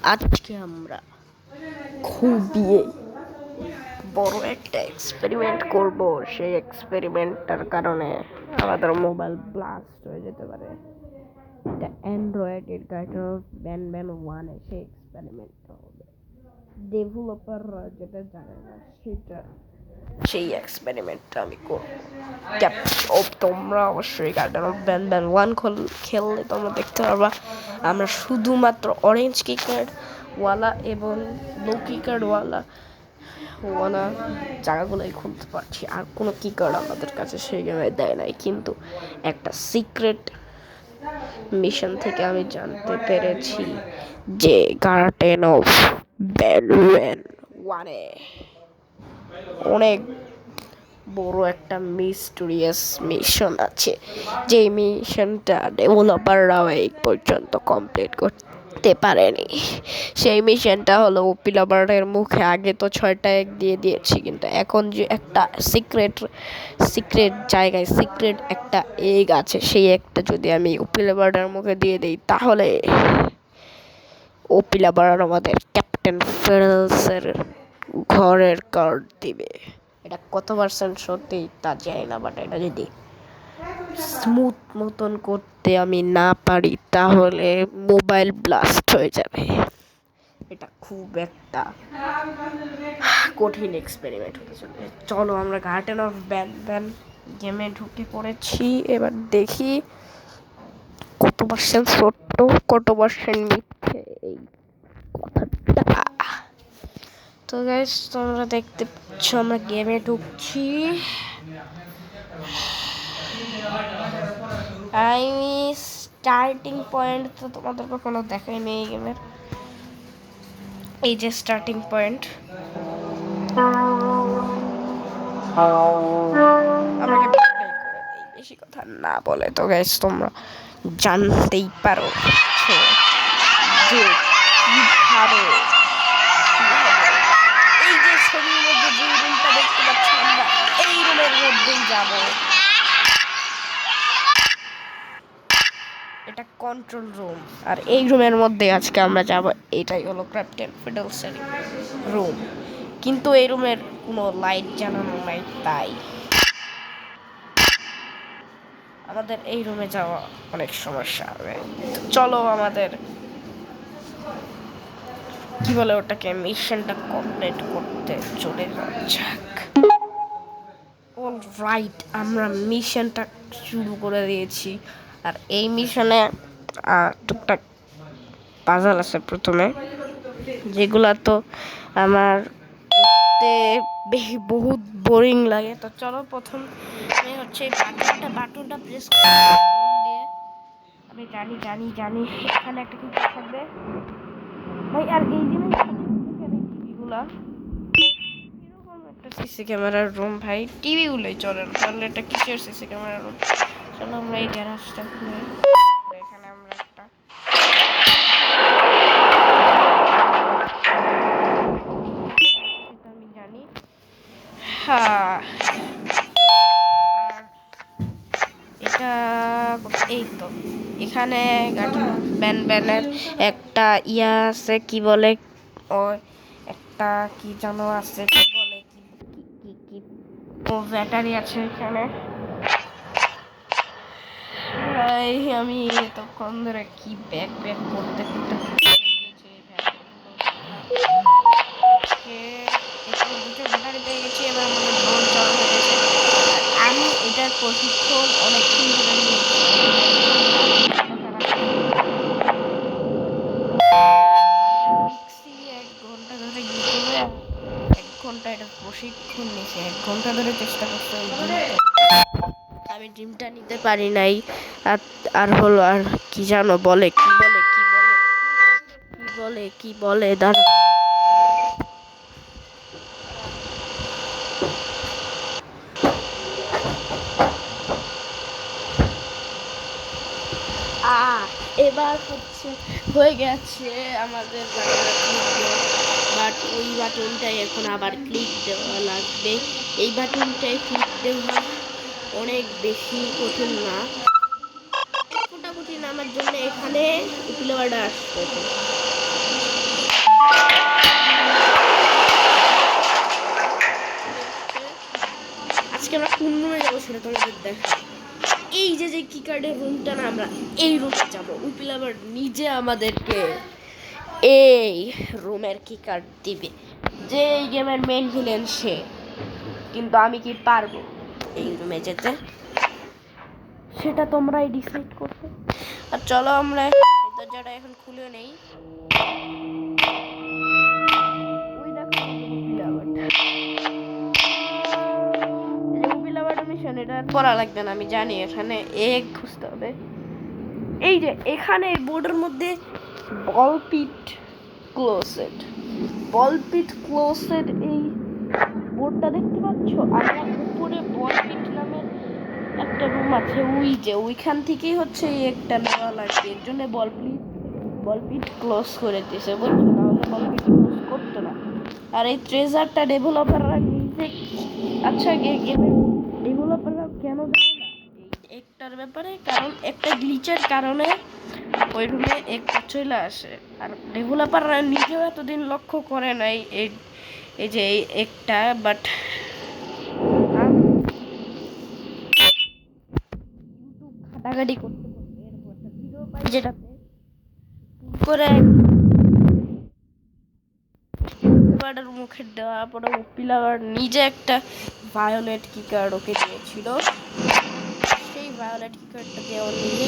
আজকে আমরা খুবই বড় একটা এক্সপেরিমেন্ট করব। সেই এক্সপেরিমেন্টটার কারণে আমাদের মোবাইল ব্লাস্ট হয়ে যেতে পারে। এটা অ্যান্ড্রয়েডের গাইডার ব্যান ব্যান ওয়ানে সেই এক্সপেরিমেন্টটা হবে। ডেভেলপাররা যেটা জানে না সেটা সেই এক্সপেরিমেন্টটা আমি করব। তোমরা অবশ্যই Garden of Banban one খেললে তোমরা দেখতে পারবা আমরা শুধুমাত্র অরেঞ্জ কিকার ওয়ালা এবং ব্লু কিকার ওয়ালা জায়গাগুলোই খুলতে পারছি, আর কোনো কিকার আমাদের কাছে সেই জায়গায় দেয় নাই। কিন্তু একটা সিক্রেট মিশন থেকে আমি জানতে পেরেছি যে গার্ডেন অফ ব্যান ব্যান ওয়ানে অনেক বড় একটা মিস্টেরিয়াস মিশন আছে, যে মিশনটা ডেভেলপাররাও এই পর্যন্ত কমপ্লিট করতে পারেনি। সেই মিশনটা হলো ওপিলাবারের মুখে আগে তো 6টা এগ দিয়ে দিয়েছি, কিন্তু এখন যে একটা সিক্রেট জায়গায় সিক্রেট একটা এগ আছে, সেই একটা যদি আমি ওপিলাবারের মুখে দিয়ে দিই তাহলে ওপিলাবার আমাদের ক্যাপ্টেন ফেরেলসের ঘরের কার্ড দিবে। এটা কত পার্সেন্ট সত্যি তা জানি না, বাট এটা যদি স্মুথ মতন করতে আমি না পারি তাহলে মোবাইল ব্লাস্ট হয়ে যাবে। এটা খুব একটা কঠিন এক্সপেরিমেন্ট হতে চলে। চলো আমরা গার্ডেন অফ ব্যান ব্যান গেমে ঢুকে পড়েছি। এবার দেখি কত পার্সেন্ট সত্য কত পার্সেন্ট মিথ্যে এই কথাটা। তো গাইস তোমরা দেখতে পাচ্ছ আমরা গেমে ঢুকছি। আমি স্টার্টিং পয়েন্ট তো তোমাদের কখনো দেখাই নেই গেমের। এই যে স্টার্টিং পয়েন্ট, আমাকে বেশি কথা না বলে তো গাইস তোমরা জানতেই পারো যে কিভাবে এই যে ছবির মধ্যে যে রুমটা দেখতে পাচ্ছি আমরা এই রুমের মধ্যেই যাব। এটা কন্ট্রোল রুম, আর এই রুমের মধ্যে আজকে আমরা যাব। এটাই হলো ক্যাপ্টেন ফিডলসের রুম, কিন্তু এই রুমের কোনো লাইট জ্বালানো নাই, তাই আমাদের এই রুমে যাওয়া অনেক সমস্যা হবে। চলো আমাদের কি বলে ওটাকে মিশনটা কমপ্লিট করতে চলে যাক। অলরাইট, আমরা মিশনটা শুরু করে দিয়েছি। আর এই মিশনে টুকটাক পাজল আছে প্রথমে, যেগুলা তো আমার করতে বহুত বোরিং লাগে। তো চলো প্রথম হচ্ছে বাটনটা প্রেস দিয়ে আমি জানি জানি জানি এখানে একটা কিছু থাকবে ভাই। আর এই জিনিস টিভিগুলা এরকম একটা সিসি ক্যামেরার রুম ভাই, টিভিগুলোই চলে না, তাহলে এটা কিসের সিসি ক্যামেরার রুম। চলো আমরা এই গ্যারাজটা খুলে এখানে আমরা একটা আমি জানি। হ্যাঁ, এটা এই তো এখানে ব্যান ব্যানের একটা ইয়া আছে, কি বলে ও একটা কি জানো আছে, কি বলে কি কি কি ও ব্যাটারি আছে এখানে। আমি তখন ধরে কি ব্যাক করতে করতে ব্যাটারি পেয়ে গেছি। এবার আমাদের ড্রোন চালানো হয়ে গেছে। আমি এটার প্রশিক্ষণ অনেকক্ষণ ধরে নিয়েছি। 1 ঘন্টা ধরে ইউটিউবে 1 ঘন্টা এটা প্রশিক্ষণ নিয়েছি, 1 ঘন্টা ধরে চেষ্টা করতে। আমি ড্রিমটা নিতে পারি নাই। আর হলো আর কি জানো বলে কি বলে কি বলে কি বলে কি বলে দাঁড়া এবার হচ্ছে হয়ে গেছে আমাদের বাট ওই বাটনটাই এখন আবার ক্লিক দেওয়া লাগবে। এই বাটনটাই ক্লিক দেওয়া অনেক বেশি কঠিন না, কঠিন আমার জন্য। এখানে প্লেয়ারটা আসছে সেটা তোমাদের দেখাই। এই যে যে কি কার্ডের রুমটা না, আমরা এই রুমে যাবো। উপিল আবার নিজে আমাদেরকে এই রুমের কি কার্ড দিবে, যে এই গেমের মেইন ভিলেন সে। কিন্তু আমি কি পারবো এই রুমে যেতে, সেটা তোমরাই ডিসাইড করবে। আর চলো আমরা এই দরজাটা এখন খুলে নেই। ওই দেখো উপিল আবার মিশন, এটা পড়া লাগবে না, আমি জানি এখানে এক খুঁজতে হবে। এই যে এখানে বোর্ডের মধ্যে বলপিট ক্লোজেড এই বোর্ডটা দেখতে পাচ্ছ। আমরা উপরে বলপিট নামের একটা রুম আছে, ওই যে ওইখান থেকেই হচ্ছে এই একটা নেওয়া লাগবে। এর জন্য বলপিট ক্লোজ করে দিয়েছে, বুঝছো? নাহলে বলপিট ক্লোজ করতো না। আর এই ট্রেজারটা ডেভেলপাররা নিজে, আচ্ছা গেমের ডেভেলপাররা কেন জানে না এই একটার ব্যাপারে? কারণ একটা গ্লিচের কারণে ওই রুমে একটা চলে আসে। আর ডেভেলপাররা নিজেও এতদিন লক্ষ্য করে নাই এই যে এই একটা, বাট ঘাটাঘাটি করতে করতে এরপর একটা ভিডিও পাই যেটাতে করে মুখে দেওয়া পরে উপিল আবার নিজে একটা ভায়োলেট কি কার্ড ওকে দিয়েছিল। সেই ভায়োলেট কি কার্ডটা দিয়ে ও নিজে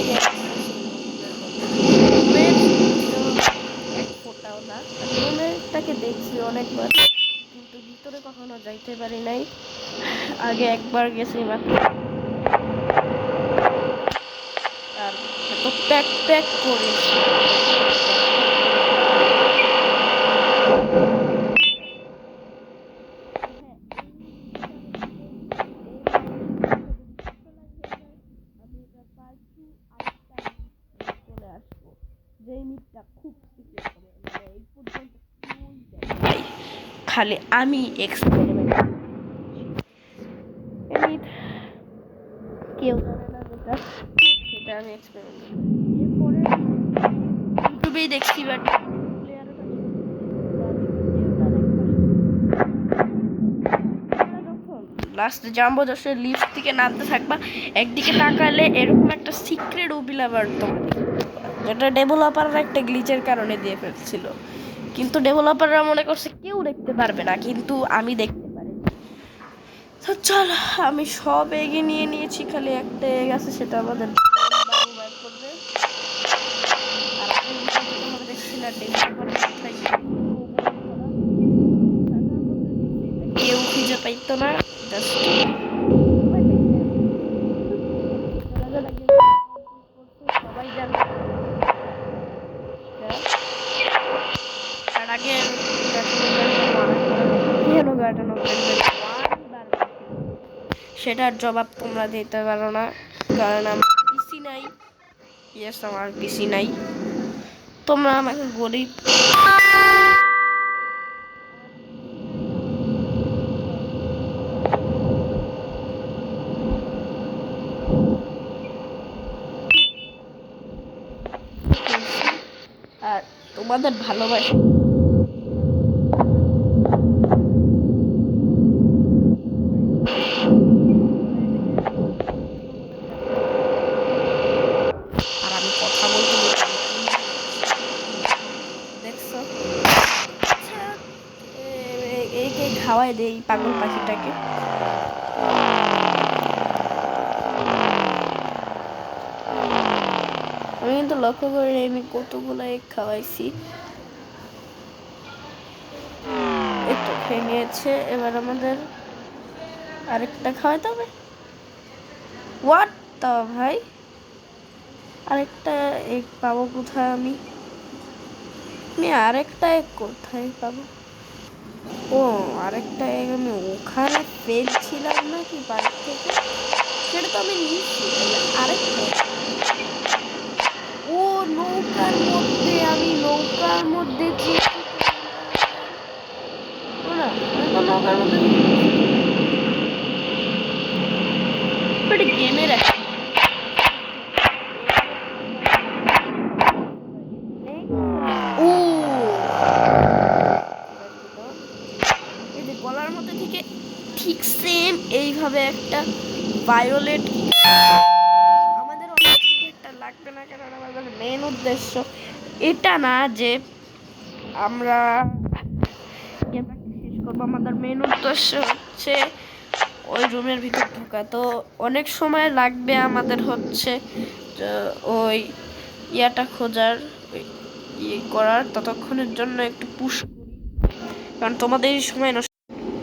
ফোটাও না। রুমেরটাকে দেখছি অনেকবার, কিন্তু ভিতরে কখনো যাইতে পারি নাই। আগে একবার গেছি মাত্র, আর এত প্যাক করেছি। খালি আমি এক্সপেরিমেন্ট, কেউ জানে না যেটা, সেটা আমি এক্সপেরিমেন্ট এরপরে ইউটিউবেই দেখছি। বাট লাস্ট জাম্বো জশের লিফট থেকে নামতে থাকবা, একদিকে তাকালে এরকম একটা সিক্রেট উপিল আবার তোমরা, যেটা ডেভেলপাররা একটা গ্লিচের কারণে দিয়ে ফেলছিল। কিন্তু ডেভেলপাররা মনে করছে কেউ দেখতে পারবে না, কিন্তু আমি দেখতে পারি। তো চল, আমি সব এগিয়ে নিয়ে নিয়েছি, খালি একটা এগ আছে, সেটা আমাদের করবে। আর তোমরা দেখছি না কেউ খুঁজে পাইতো না, জাস্ট সবাই জানে। তার আগে সেটার জবাব তোমরা দিতে পারো না, কারণ আমার পিসি নাই। ইয়েস, আমার পিসি নাই। তোমরা আমাকে গরিব আর তোমাদের ভালোবাসা আর আমি কথা বলতে দেখছো। এইকে খাওয়াই দেই পাগল পাখিটাকে। আমি কিন্তু লক্ষ্য করি আমি কতগুলো এগ খাওয়াইছি। একটু খেয়ে নিয়েছে, এবার আমাদের আরেকটা খাওয়াইতে হবে। হোয়াট তা ভাই, আরেকটা এগ পাবো কোথায়? আমি আরেকটা এগ কোথায় পাবো? ও, আরেকটা এগ আমি ওখানে পেয়েছিলাম নাকি বাড়ি থেকে, সেটা তো আমি নিচ্ছি। আরেকটা ও নৌকার মধ্যে, আমি নৌকার মধ্যে নৌকার মধ্যে গেমের একটা গলার মধ্যে থেকে ঠিক সেম এইভাবে একটা ভায়োলেট আমাদের এটা লাগবে না, কারণ আমাদের মেন উদ্দেশ্য এটা না যে আমরা শেষ করবো। আমাদের মেন উদ্দেশ্য হচ্ছে ওই রুমের ভিতর ঢোকা। তো অনেক সময় লাগবে আমাদের হচ্ছে ওই ইয়াটা খোঁজার, ইয়ে করার। ততক্ষণের জন্য একটু পুশ করি, কারণ তোমাদের এই সময় নষ্ট।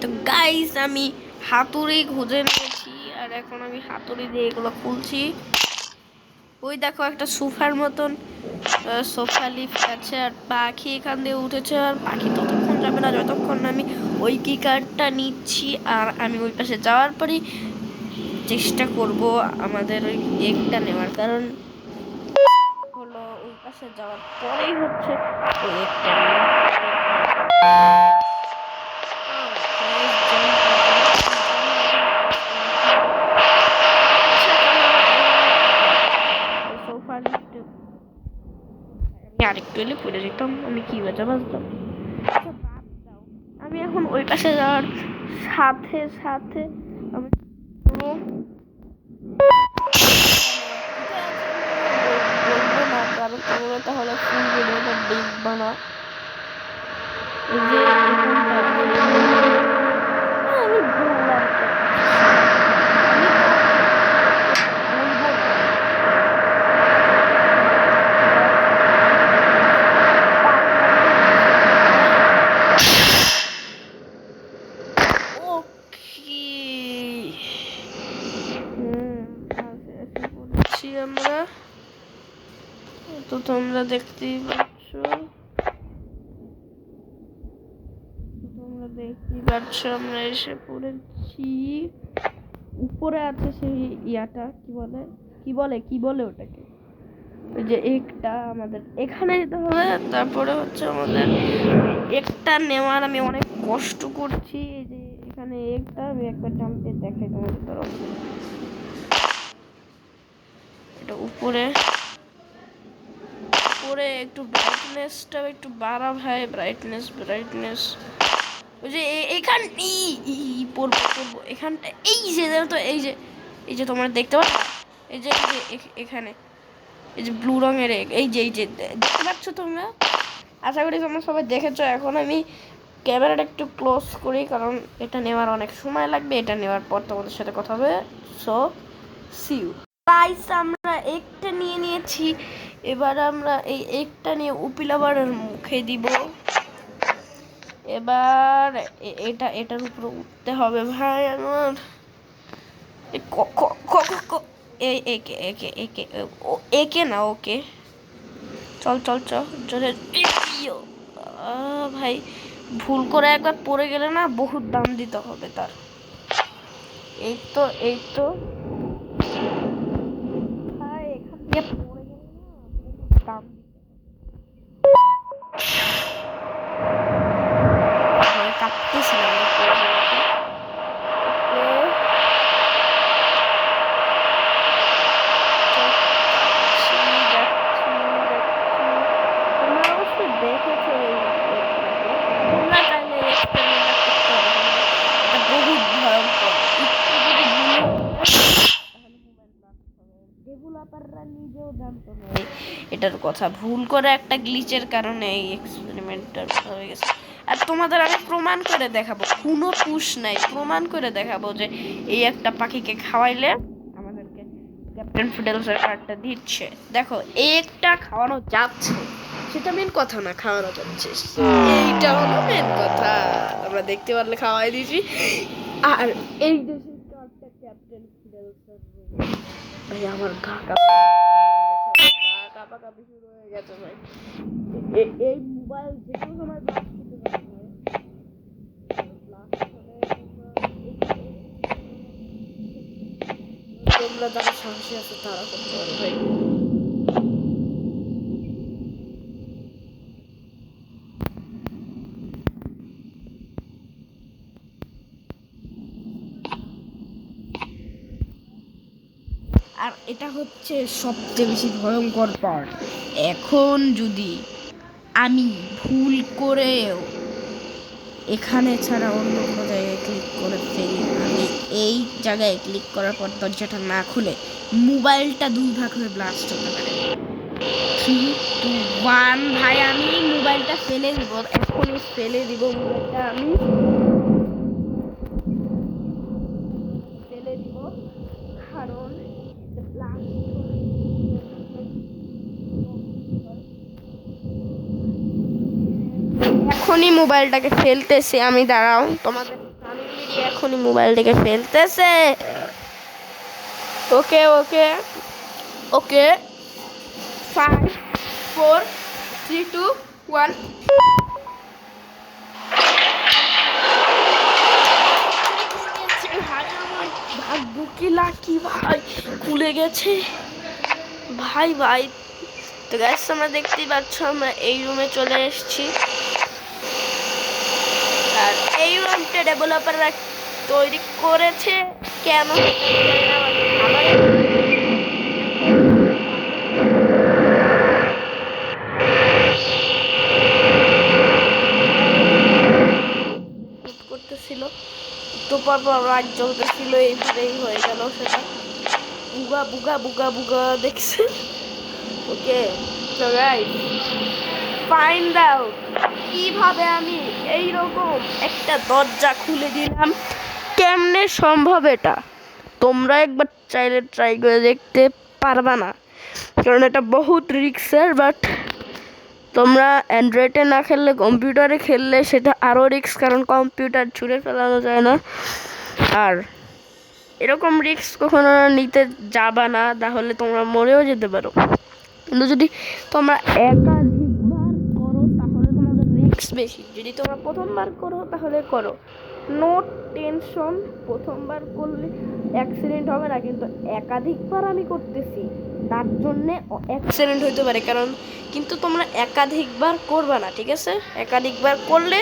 তো গাইস আমি হাতুড়ি খুঁজে নিয়েছি, আর এখন আমি হাতুড়ি দিয়ে এগুলো খুলছি। ওই দেখো একটা সোফার মতন সোফা লিফট আছে, আর পাখি এখান দিয়ে উঠেছে। আর পাখি ততক্ষণ যাবে না যতক্ষণ আমি ওই কি কার্ডটা নিচ্ছি। আর আমি ওই পাশে যাওয়ার পরই চেষ্টা করব আমাদের ওই এগটা নেওয়ার, কারণ হলো ওই পাশে যাওয়ার পরেই হচ্ছে ওই এগটা আরেকটু এলে পড়ে যেতাম, আমি কি বাজা বাজতাম। আমি এখন ওই পাশে যাওয়ার সাথে সাথে আমি বলবো না, কারণ তোমরা তাহলে ফুল ভিডিওটা দেখবা না। এই যে আমি বললাম আমরা, তো তোমরা দেখতেই পাচ্ছ, আমরা এসে পড়েছি। উপরে আছে সেই ইয়াটা, কি বলে ওটাকে, ওই যে একটা আমাদের এখানে যেতে হবে। তারপরে হচ্ছে আমাদের একটা নেওয়ার আমি অনেক কষ্ট করছি। এই যে এখানে একটা আমি একবার টানতে দেখাই তোমাদের তরফ। এটা উপরে একটু ব্রাইটনেসটা একটু বাড়া ভাই, ব্রাইটনেস ওই যে এখান পড়বো এখানটা, এই যে তো এই যে তোমরা দেখতে পাচ্ছ, এই যে এখানে এই যে ব্লু রঙের এই যে দেখতে পাচ্ছ তোমরা, আশা করি তোমরা সবাই দেখেছো। এখন আমি ক্যামেরাটা একটু ক্লোজ করি, কারণ এটা নেওয়ার অনেক সময় লাগবে। এটা নেওয়ার পর তোমাদের সাথে কথা হবে। সো সি ইউ গাইস, আমরা একটা নিয়ে নিয়েছি। এবার আমরা এই একটা নিয়ে উপিলাবারের মুখে দিব। এবার এটার উপরে উঠতে হবে ভাই আমার। একে না, ওকে চল জোরে। ভাই ভুল করে একবার পড়ে গেলে না বহুত দাম দিতে হবে তার। এই তো ভাই এখান থেকে পড়ে গেলে না দাম কাটতেছিলাম। নিজেও জানতো না এটার কথা, ভুল করে একটা গ্লিচের কারণে এই এক্সপেরিমেন্টটা হয়ে গেছে। আর তোমাদের আমি প্রমাণ করে দেখাবো, কোনো পুশ নাই, প্রমাণ করে দেখাবো যে এই একটা পাখিকে খাওয়াইলে আমাদেরকে ক্যাপ্টেন ফিডেলসের কার্ডটা দিচ্ছে। দেখো একটা খাওয়ানো যাচ্ছে, সেটা মেন কথা না, খাওয়ানো যাচ্ছে এইটা হলো মেন কথা। আমরা দেখতে পারলে খাওয়াই দিছি। আর এই দেশের কার্ডটা ক্যাপ্টেন ফিডেলসের, ভাই আমার কাঁপাকাঁপি শুরু হয়ে গেছে ভাই। এই মোবাইল যে কোনো সময় ব্লাস্ট হতে পারে ভাই। তোমরা যারা সাহসী আছে তারা করতে পারো ভাই। আর এটা হচ্ছে সবচেয়ে বেশি ভয়ঙ্কর পার্ট। এখন যদি আমি ভুল করেও এখানে ছাড়া অন্য কোনো জায়গায় ক্লিক করে ফেলি। আমি এই জায়গায় ক্লিক করার পর দরজাটা না খুলে মোবাইলটা 2 ভাগ হয়ে ব্লাস্ট হতে পারে। 3, 2, 1 ভাই আমি মোবাইলটা ফেলে দিব, এখনই ফেলে দিব মোবাইলটা, আমি ফেলে দিব কারণ এখনই মোবাইলটাকে ফেলতেছে আমি, দাঁড়াও তোমাদের এখনই মোবাইলটাকে ফেলতেছে। ওকে ওকে ওকে 5, 4, 3, 2, 1 ভাগ্য কি লাকি ভাই, খুলে গেছে ভাই ভাই। তো গাইস তোমরা দেখতেই পাচ্ছ আমরা এই রুমে চলে এসেছি, আর এই রুমটা ডেভেলপাররা তৈরি করেছে কেন করতেছিল, তো পরপর রাত জ্বলতেছিল, এইভাবেই হয়ে গেল সেটা। বুগা বুগা বুগা বুগা দেখছে। ওকে তো গাইস ফাইন্ড আউট কিভাবে আমি এইরকম একটা দরজা খুলে দিলাম, কেমনে সম্ভব এটা তোমরা একবার চাইলে ট্রাই করে দেখতে পারবা না, কারণ এটা বহুত রিস্কের। বাট তোমরা অ্যান্ড্রয়েডে না খেললে কম্পিউটারে খেললে সেটা আরও রিস্ক, কারণ কম্পিউটার ছুঁড়ে ফেলানো যায় না। আর এরকম রিস্ক কখনো নিতে যাবা না, তাহলে তোমরা মরেও যেতে পারো। কিন্তু যদি তোমরা একাধিকবার করো তাহলে তোমাদের রিস্ক বেশি। যদি তোমরা প্রথমবার করো তাহলে করো, নো টেনশন, প্রথমবার করলে অ্যাক্সিডেন্ট হবে না। কিন্তু একাধিকবার আমি করতেছি তার জন্যে অ্যাক্সিডেন্ট হতে পারে, কারণ কিন্তু তোমরা একাধিকবার করবা না, ঠিক আছে? একাধিকবার করলে